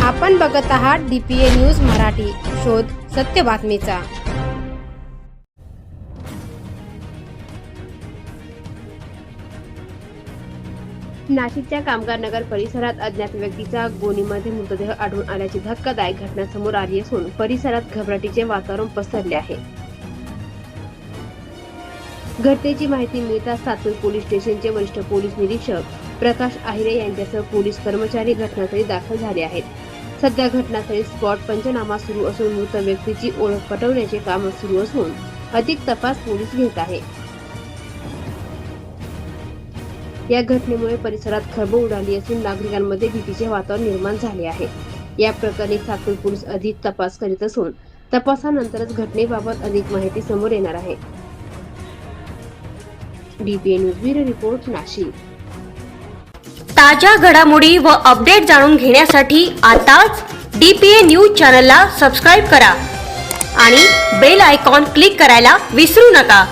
आपण बघत आहात DPA न्यूज मराठी. शोध सत्य बातमीचा. नाशिकच्या कामगार नगर परिसरात अज्ञात व्यक्तीचा गोणीमध्ये मृतदेह आढळून आल्याची धक्कादायक घटना समोर आली असून परिसरात घबराटीचे वातावरण पसरले आहे. घटनेची माहिती मिळताच सातूर पोलीस स्टेशनचे वरिष्ठ पोलीस निरीक्षक प्रकाश आहिरे यांच्यासह पोलीस कर्मचारी घटनास्थळी दाखल झाले आहेत. सध्या घटनास्थळी स्पॉट पंचनामा सुरू असून मृत व्यक्तीची ओळख पटवण्याचे काम सुरू असून अधिक तपास पोलीस घेत आहे. या घटनेमुळे परिसरात खळबळ उडाली असून नागरिकांमध्ये भीतीचे वातावरण निर्माण झाले आहे. या प्रकरणी सातूर पोलीस अधिक तपास करीत असून तपासानंतरच घटनेबाबत अधिक माहिती समोर येणार आहे. DPA news bureau report, Nashik. ताज्या घडामोडी व अपडेट जाणून घेण्यासाठी आताच DPA न्यूज चॅनलला सबस्क्राईब करा आणि बेल आयकॉन क्लिक करायला विसरू नका.